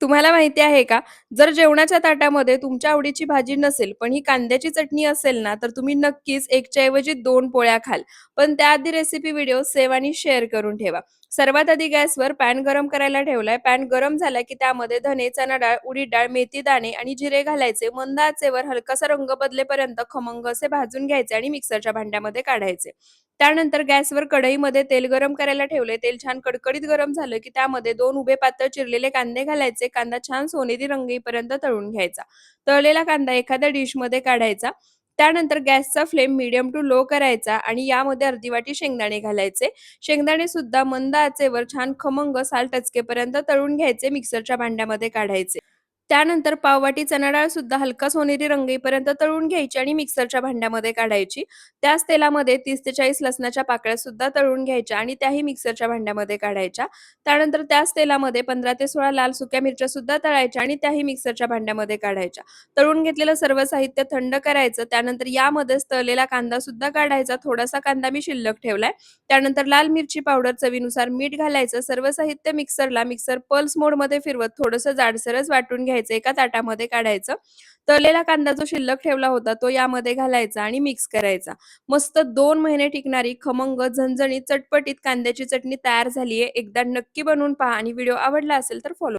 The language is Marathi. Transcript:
तुम्हाला माहिती आहे का? जर जेवणाच्या ताटामध्ये तुमच्या आवडीची भाजी नसेल, पण ही कांद्याची चटणी असेल ना, तर तुम्ही नक्कीच 1 च्या ऐवजी 2 पोळ्या खाल. पण त्याआधी रेसिपी व्हिडिओ सेव्ह आणि शेअर करून ठेवा. सर्वात आधी गॅसवर पॅन गरम करायला ठेवलाय. पॅन गरम झाला की त्यामध्ये धने, चणा डाळ, उडीद डाळ, मेथी दाणे आणि जिरे घालायचे. मंद आचेवर हलकासा रंग बदलेपर्यंत खमंग असे भाजून घ्यायचे आणि मिक्सरच्या भांड्यामध्ये काढायचे. त्यानंतर गॅसवर कढईमध्ये तेल गरम करायला ठेवले. तेल छान कडकडीत गरम झालं, की त्यामध्ये 2 उभे पातळ चिरलेले कांदे घालायचे. कांदा छान सोनेरी रंग येईपर्यंत तळून घ्यायचा. तळलेला कांदा एखाद्या डिशमध्ये काढायचा. त्यानंतर गॅसचा फ्लेम मीडियम टू लो करायचा आणि यामध्ये अर्धी वाटी शेंगदाणे घालायचे. शेंगदाणे सुद्धा मंद आचेवर छान खमंग साल टचकेपर्यंत तळून घ्यायचे. मिक्सरच्या भांड्यामध्ये काढायचे. त्यानंतर पाववाटी चणा डाळ सुद्धा हलका सोनेरी रंग येईपर्यंत तळून घ्यायची आणि मिक्सरच्या भांड्यामध्ये काढायची. त्याच तेलामध्ये 30 ते 40 लसणाच्या पाकळ्या सुद्धा तळून घ्यायच्या आणि त्याही मिक्सरच्या भांड्यामध्ये काढायच्या. त्यानंतर त्याच तेलामध्ये 15 ते 16 लाल सुक्या मिरच्या सुद्धा तळायच्या आणि त्याही मिक्सरच्या भांड्यामध्ये काढायच्या. तळून घेतलेलं सर्व साहित्य थंड करायचं. त्यानंतर यामध्येच तळलेला कांदा सुद्धा काढायचा. थोडासा कांदा मी शिल्लक ठेवलाय. त्यानंतर लाल मिरची पावडर, चवीनुसार मीठ घालायचं. सर्व साहित्य मिक्सर पल्स मोडमध्ये फिरवत थोडंसं जाडसरच वाटून घ्यायचं. एका ताटामध्ये काढायचं. तळलेला कांदा जो शिल्लक ठेवला होता तो यामध्ये घालायचा आणि मिक्स करायचा. मस्त 2 महिने टिकणारी खमंग, झणझणीत, चटपटीत कांद्याची चटणी तयार झाली एकदा नक्की बनवून पहा आणि व्हिडिओ आवडला असेल तर फॉलो